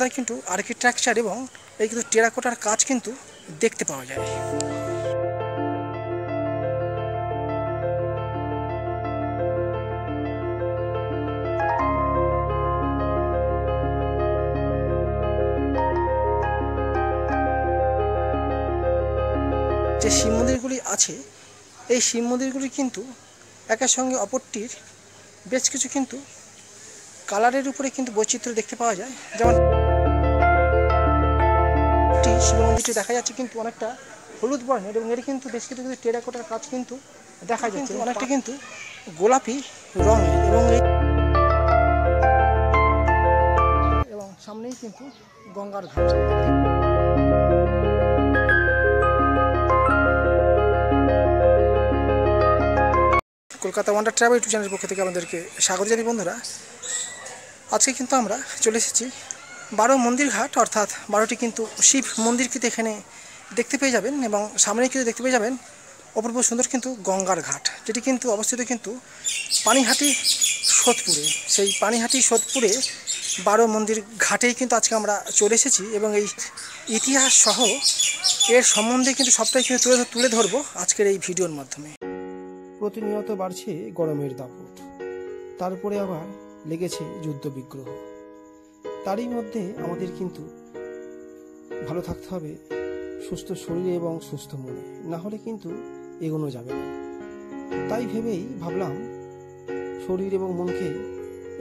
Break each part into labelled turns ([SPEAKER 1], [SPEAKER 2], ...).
[SPEAKER 1] আলাদা কিন্তু আর্কিটেকচার এবং এই কিন্তু টেরাকোটার কাজ কিন্তু দেখতে পাওয়া যায়। যে শিব মন্দিরগুলি আছে এই শিব মন্দিরগুলি কিন্তু একের সঙ্গে অপরটির বেশ কিছু কিন্তু কালারের উপরে কিন্তু বৈচিত্র্য দেখতে পাওয়া যায়। যেমন শিব মন্দিরটি দেখা যাচ্ছে কিন্তু অনেকটা হলুদ বর্ণের এবং এর কিন্তু বেশ কিছু কিন্তু টেরাকোটার কাজ কিন্তু দেখা যাচ্ছে, অনেকটা কিন্তু গোলাপি রঙের এবং সামনেই কিন্তু গঙ্গার ঘাট। কলকাতা ওয়ান্ডার ট্রাভেল ইউটিউব চ্যানেলের পক্ষ থেকে আমাদেরকে স্বাগত জানাই। বন্ধুরা, আজকে কিন্তু আমরা চলে এসেছি 12 মন্দির ঘাট, অর্থাৎ 12টি কিন্তু শিব মন্দির কিন্তু এখানে দেখতে পেয়ে যাবেন এবং সামনে কিন্তু দেখতে পেয়ে যাবেন অপূর্ব সুন্দর কিন্তু গঙ্গার ঘাট, যেটি কিন্তু অবস্থিত কিন্তু পানিহাটি সোদপুরে। সেই পানিহাটি সোদপুরে 12 মন্দির ঘাটেই কিন্তু আজকে আমরা চলে এসেছি এবং এই ইতিহাস সহ এর সম্বন্ধে কিন্তু সবটাই কিন্তু তুলে ধরবো আজকের এই ভিডিওর মাধ্যমে। প্রতিনিয়ত বাড়ছে গরমের দাপট, তারপরে আবার লেগেছে যুদ্ধ বিগ্রহ। তারই মধ্যে আমাদের কিন্তু ভালো থাকতে হবে, সুস্থ শরীরে এবং সুস্থ মনে, না হলে কিন্তু এগোনো যাবে না। তাই ভেবেই ভাবলাম শরীর এবং মনকে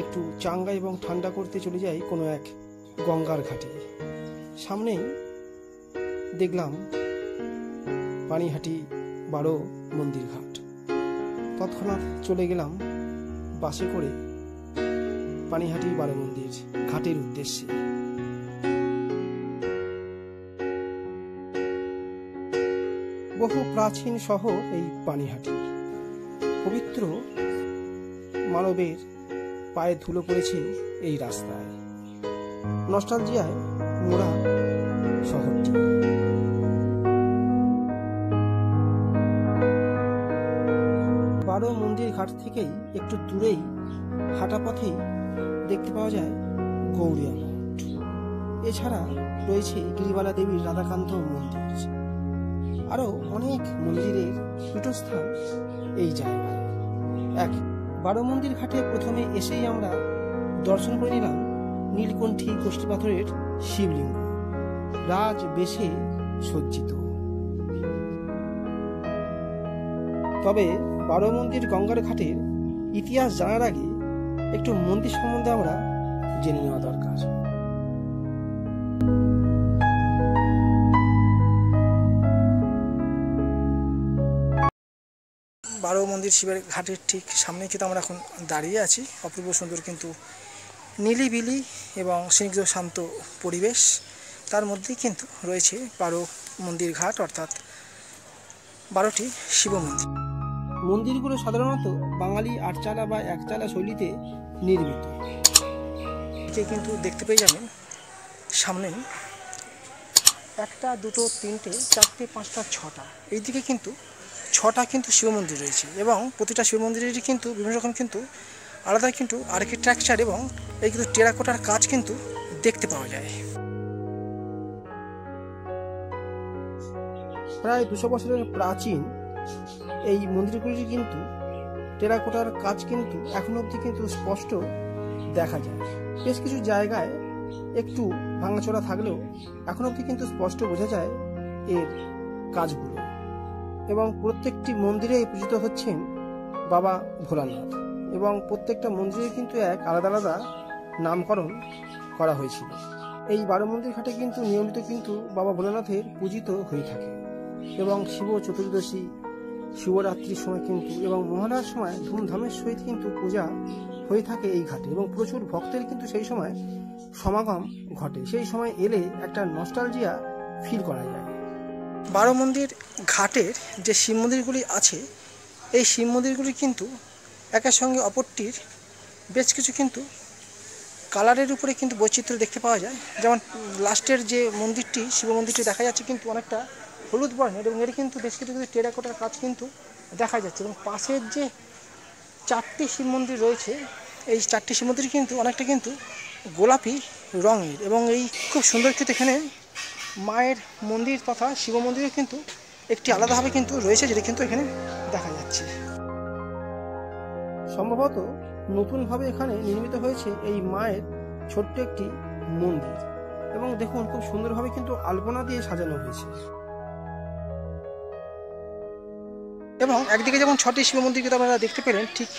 [SPEAKER 1] একটু চাঙ্গা এবং ঠান্ডা করতে চলে যাই কোনো এক গঙ্গার ঘাটে। সামনেই দেখলাম পানিহাটি 12 মন্দির ঘাট। তৎক্ষণাৎ চলে গেলাম বাসে করে পানিহাটি 12 মন্দির ঘাটের উদ্দেশ্যে। বহু প্রাচীন শহর এই পানিহাটি। পবিত্র মানবের পায়ে ধুলো পড়েছে এই রাস্তায়। নস্টালজিয়ায় মোড়া শহরটি। 12 মন্দির ঘাট থেকেই একটু দূরেই হাঁটা পথেই দেখতে পাওয়া যায় গৌরিয়া মঠ। এছাড়া রয়েছে গিরিবালা দেবীর রাধাকান্ত মন্দির, আরো অনেক মন্দিরের পীঠস্থান এই জায়গায়। 12 মন্দির ঘাটে প্রথমে এসেই আমরা দর্শন করে নিলাম নীলকণ্ঠী কষ্টি পাথরের শিবলিঙ্গ, রাজ বেশে সজ্জিত। তবে 12 মন্দির গঙ্গার ঘাটের ইতিহাস জানার আগে একটু মন্দির সম্বন্ধে আমরা জেনে নেওয়া দরকার। 12 মন্দির শিবের ঘাটের ঠিক সামনে কিন্তু আমরা এখন দাঁড়িয়ে আছি। অপূর্ব সুন্দর কিন্তু নীলিবিলি এবং স্নিগ্ধ শান্ত পরিবেশ, তার মধ্যেই কিন্তু রয়েছে 12 মন্দির ঘাট, অর্থাৎ 12টি শিব মন্দির। মন্দিরগুলো সাধারণত বাঙালি আটচালা বা একচালা শৈলীতে নির্মিত। কিন্তু দেখতে পেয়ে যাবেন সামনে 1টা 2টো 3টে 4টে 5টা 6টা, এইদিকে কিন্তু 6টা কিন্তু শিব মন্দির রয়েছে এবং প্রতিটা শিব মন্দিরেরই কিন্তু বিভিন্ন রকম কিন্তু আলাদা কিন্তু আর্কিটেকচার এবং এই কিন্তু টেরাকোটার কাজ কিন্তু দেখতে পাওয়া যায়। প্রায় 200 বছরের প্রাচীন এই মন্দিরগুলির কিন্তু টেরাকোটার কাজ কিন্তু এখন অবধি কিন্তু স্পষ্ট দেখা যায়। বেশ কিছু জায়গায় একটু ভাঙাচোরা থাকলেও এখন অবধি কিন্তু স্পষ্ট বোঝা যায় এর কাজগুলো। এবং প্রত্যেকটি মন্দিরে পূজিত হচ্ছেন বাবা ভোলানাথ এবং প্রত্যেকটা মন্দিরে কিন্তু এক আলাদা আলাদা নামকরণ করা হয়েছিল। এই 12 মন্দির ঘাটে কিন্তু নিয়মিত কিন্তু বাবা ভোলানাথের পূজিত হয়ে থাকে এবং শিব চতুর্দশী, শিবরাত্রির সময় কিন্তু এবং মহালয়ার সময় ধুমধামের সহিত কিন্তু পূজা হয়ে থাকে এই ঘাটে এবং প্রচুর ভক্তের কিন্তু সেই সময় সমাগম ঘটে। সেই সময় এলে একটা নস্টালজিয়া ফিল করা যায়। 12 মন্দির ঘাটের যে শিব মন্দিরগুলি আছে এই শিব মন্দিরগুলি কিন্তু একের সঙ্গে অপরটির বেশ কিছু কিন্তু কালারের উপরে কিন্তু বৈচিত্র্য দেখতে পাওয়া যায়। যেমন লাস্টের যে মন্দিরটি শিব মন্দিরটি দেখা যাচ্ছে কিন্তু অনেকটা হলুদ বর্ণের এবং এর কিন্তু বেশ কিছু কিন্তু টেরাকোটার কাজ কিন্তু দেখা যাচ্ছে এবং পাশের যে 4টি শিব মন্দির রয়েছে এই 4টি শিব মন্দির কিন্তু অনেকটা কিন্তু গোলাপি রঙের, এবং এই খুব সুন্দর কিন্তু এখানে মায়ের মন্দির তথা শিব মন্দিরও কিন্তু একটি আলাদাভাবে কিন্তু রয়েছে, যেটা কিন্তু এখানে দেখা যাচ্ছে। সম্ভবত নতুনভাবে এখানে নির্মিত হয়েছে এই মায়ের ছোট্ট একটি মন্দির, এবং দেখুন খুব সুন্দরভাবে কিন্তু আলপনা দিয়ে সাজানো হয়েছে। এবং একদিকে যেমন 6টি শিব মন্দির কিন্তু আপনারা দেখতে পেলেন, ঠিক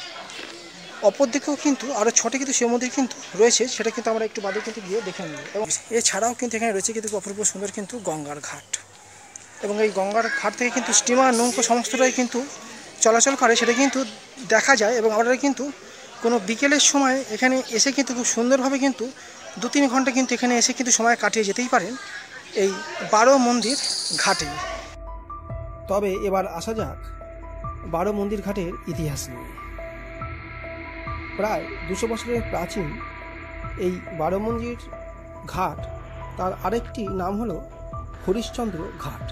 [SPEAKER 1] অপর দিকেও কিন্তু আরও 6টি কিন্তু শিব মন্দির কিন্তু রয়েছে, সেটা কিন্তু আমরা একটু বাদে কিন্তু গিয়ে দেখে নেব। এবং এছাড়াও কিন্তু এখানে রয়েছে কিন্তু অপূর্ব সুন্দর কিন্তু গঙ্গার ঘাট, এবং এই গঙ্গার ঘাট থেকে কিন্তু স্টিমার নৌকো সমস্তটাই কিন্তু চলাচল করে, সেটা কিন্তু দেখা যায়। এবং আপনারা কিন্তু কোনো বিকেলের সময় এখানে এসে কিন্তু খুব সুন্দরভাবে কিন্তু 2-3 ঘন্টা কিন্তু এখানে এসে কিন্তু সময় কাটিয়ে যেতেই পারেন এই 12 মন্দির ঘাটে। তবে এবার আসা যাক 12 মন্দির ঘাটের ইতিহাস নিয়ে। প্রায় 200 বছরের প্রাচীন এই 12 মন্দির ঘাট, তার আরেকটি নাম হলো হরিশ্চন্দ্র ঘাট,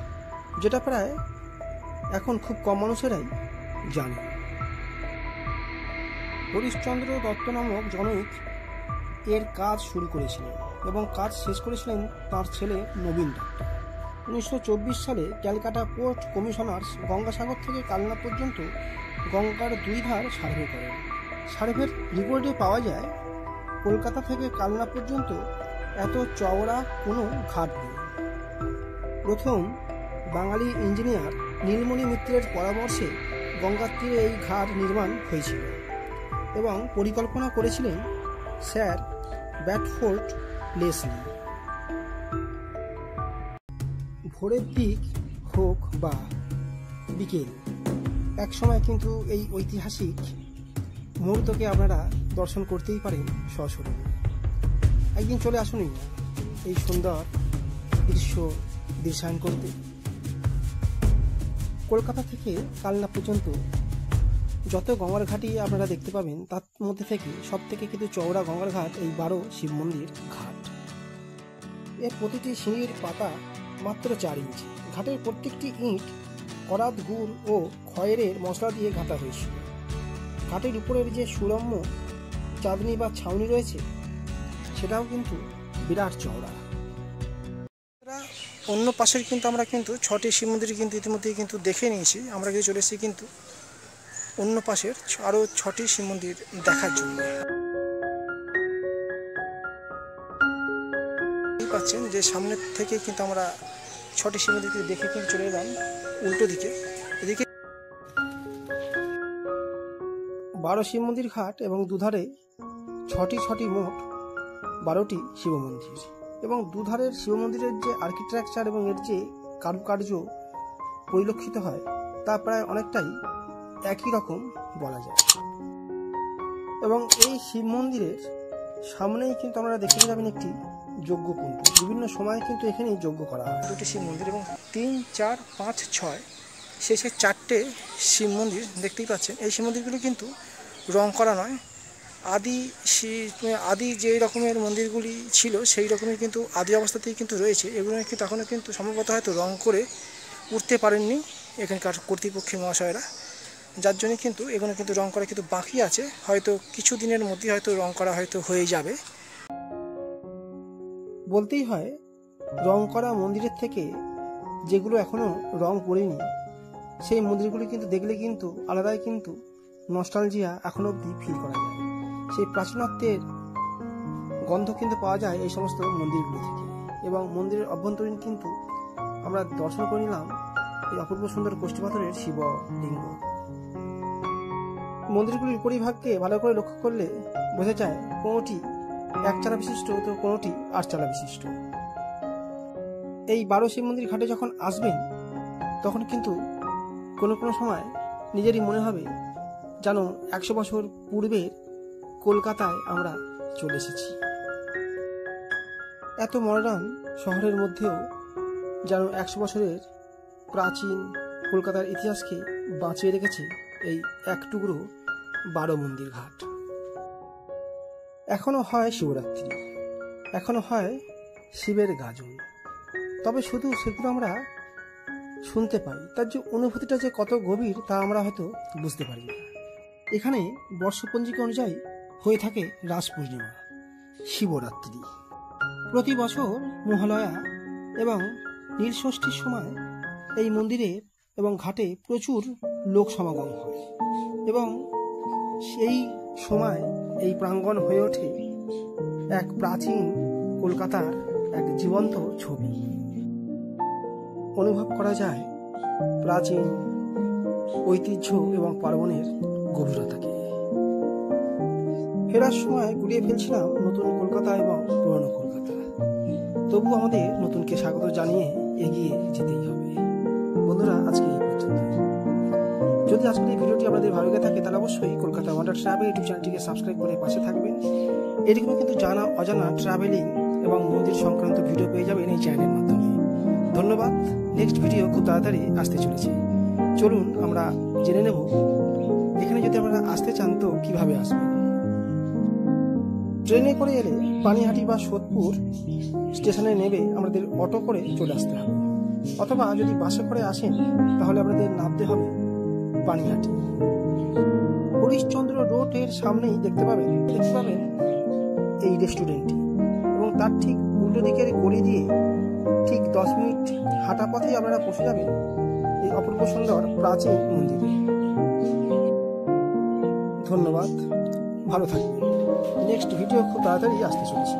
[SPEAKER 1] যেটা প্রায় এখন খুব কম মানুষেরাই জানে। হরিশ্চন্দ্র দত্ত নামক জনৈক এর কাজ শুরু করেছিলেন এবং কাজ শেষ করেছিলেন তার ছেলে নবীন দত্ত। 1924 সালে ক্যালকাটা পোর্ট কমিশনার গঙ্গাসাগর থেকে কালনা পর্যন্ত গঙ্গার 2 ধার সার্ভে করেন। সার্ভের রিপোর্টে পাওয়া যায় কলকাতা থেকে কালনা পর্যন্ত এত চওড়া কোনো ঘাট নেই। প্রথম বাঙালি ইঞ্জিনিয়ার নীলমণি মিত্রের পরামর্শে গঙ্গার তীরে এই ঘাট নির্মাণ হয়েছিল এবং পরিকল্পনা করেছিলেন স্যার ব্যাডফোর্ড লেসলি। ভোরের দিক হোক বা বিকেল, একসময় কিন্তু এই ঐতিহাসিক মুহূর্তকে আপনারা দর্শন করতেই পারেন সশরীরে। একদিন চলে আসুন এই সুন্দর দৃশ্যায়ন করতে। কলকাতা থেকে কালনা পর্যন্ত যত গঙ্গার ঘাটই আপনারা দেখতে পাবেন, তার মধ্যে থেকে সব থেকে কিন্তু চওড়া গঙ্গার ঘাট এই 12 শিব মন্দির ঘাট। এর প্রতিটি সিঁড়ির পাতা মাত্র 4 ইঞ্চি। ঘাটের প্রত্যেকটি ইট করাত, গুড় ও খয়েরের মশলা দিয়ে ঘাটা হয়েছিল। ঘাটের উপরের যে সুরম্য চাঁদনি বা ছাউনি রয়েছে, সেটাও কিন্তু বিরাট চওড়া। অন্য পাশের কিন্তু আমরা কিন্তু 6টি শিব মন্দির কিন্তু ইতিমধ্যেই কিন্তু দেখে নিয়েছি। আমরা কিন্তু চলে এসেছি কিন্তু অন্য পাশের আরও 6টি শিব মন্দির দেখার জন্য। পাচ্ছেন যে সামনের থেকে কিন্তু আমরা 6টি শিব মন্দিরকে দেখে কিন্তু চলে এলাম উল্টো দিকে। এদিকে 12 শিব মন্দির ঘাট এবং দুধারে 6টি মোট 12টি শিব মন্দির, এবং দুধারের শিব মন্দিরের যে আর্কিটেকচার এবং এর যে কারুকার্য পরিলক্ষিত হয়, তা প্রায় অনেকটাই একই রকম বলা যায়। এবং এই শিব মন্দিরের সামনেই কিন্তু আমরা দেখতে যাবেন একটি যজ্ঞকুণ্ড। বিভিন্ন সময় কিন্তু এখানেই যজ্ঞ করা হয়। 2টি শিব মন্দির এবং 3, 4, 5, 6 শেষে 4টে শিব মন্দির দেখতেই পাচ্ছেন। এই শিব মন্দিরগুলো কিন্তু রং করা নয়, আদি যে রকমের মন্দিরগুলি ছিল সেই রকমই কিন্তু আদি অবস্থাতেই কিন্তু রয়েছে। এগুলো কিন্তু এখনও কিন্তু সম্ভবত হয়তো রং করে উঠতে পারেননি এখানকার কর্তৃপক্ষের মহাশয়রা, যার জন্য কিন্তু এগুলো কিন্তু রং করা কিন্তু বাকি আছে। হয়তো কিছু দিনের মধ্যে হয়তো রং করা হয়তো হয়ে যাবে। বলতেই হয় রং করা মন্দিরের থেকে যেগুলো এখনো রং পড়েনি, সেই মন্দিরগুলি কিন্তু দেখলে কিন্তু আলাদাই কিন্তু নস্টালজিয়া এখনো অবধি ফিল করা যায়। সেই প্রাচীনত্বের গন্ধ কিন্তু পাওয়া যায় এই সমস্ত মন্দিরগুলি থেকে। এবং মন্দিরের অভ্যন্তরীণ কিন্তু আমরা দর্শন করে নিলাম এই অপূর্ব সুন্দর কোষ্ঠী পাথরের শিবলিঙ্গ। মন্দিরগুলির পরিভাগকে ভালো করে লক্ষ্য করলে বোঝা যায় কোনোটি 1 চালা বিশিষ্ট তো কোনোটি 8 চালা বিশিষ্ট। এই 12 শিব মন্দির ঘাটে যখন আসবেন, তখন কিন্তু কোনো সময় নিজেরই মনে হবে যেন 100 বছর পূর্বের কলকাতায় আমরা চলে এসেছি। এত মডার্ন শহরের মধ্যেও যেন 100 বছরের প্রাচীন কলকাতার ইতিহাসকে বাঁচিয়ে রেখেছে এই এক টুকরো 12 মন্দির ঘাট। এখনো হয় শিবরাত্রি, এখনো হয় শিবের গাজন, তবে শুধু সেগুলো আমরা শুনতে পাই, তার যে অনুভূতিটা যে কত গভীর তা আমরা হয়তো বুঝতে পারি না। এখানে বর্ষপঞ্জিকা অনুযায়ী হয়ে থাকে রাস পূর্ণিমা। শিবরাত্রি। প্রতি বছর মহালয়া এবং নীলষষ্ঠীর সময় এই মন্দিরে এবং ঘাটে প্রচুর লোক সমাগম হয় এবং সেই সময় এই প্রাঙ্গণ হয়ে ওঠে এক প্রাচীন কলকাতার এক জীবন্ত ছবি। অনুভব করা যায় প্রাচীন ঐতিহ্য এবং পার্বণের গভীরতাকে। ফেরার সময় গুলিয়ে ফেলছিলাম নতুন কলকাতা এবং পুরনো কলকাতা, তবু আমাদের নতুনকে স্বাগত জানিয়ে এগিয়ে যেতেই হবে। বন্ধুরা, আজকে এই পর্যন্ত। যদি আজকের এই ভিডিওটি আপনাদের ভালো লেগে থাকে তাহলে অবশ্যই কলকাতা ওয়ান্ডার ট্রাভেল ইউটিউব চ্যানেলটিকে সাবস্ক্রাইব করে পাশে থাকবেন। এরকম কিন্তু জানা অজানা ট্রাভেলিং এবং মন্দির সংক্রান্ত ভিডিও পেয়ে যাবেন এই চ্যানেলের মাধ্যমে। ধন্যবাদ। নেক্সট ভিডিও খুব তাড়াতাড়ি আসতে চলেছে। চলুন আমরা জেনে নেব এখানে যদি আপনারা আসতে চান তো কিভাবে আসবেন। ট্রেনে করে এলে পানিহাটি বা সোদপুর স্টেশনে নেমে আমাদের অটো করে চলে আসতে হবে, অথবা যদি বাসে করে আসেন তাহলে আপনাদের নামতে হবে পানিহাটি। হরিশচন্দ্র রোডের সামনেই দেখতে পাবেন এই রেস্টুরেন্টটি, এবং তার ঠিক উল্টো দিকের গলি দিয়ে ঠিক 10 মিনিট হাঁটা পথেই আপনারা পৌঁছে যাবেন এই অপূর্ব সুন্দর প্রাচীন মন্দিরে। ধন্যবাদ, ভালো থাকবেন। নেক্সট ভিডিও খুব তাড়াতাড়ি আসতে চলেছে।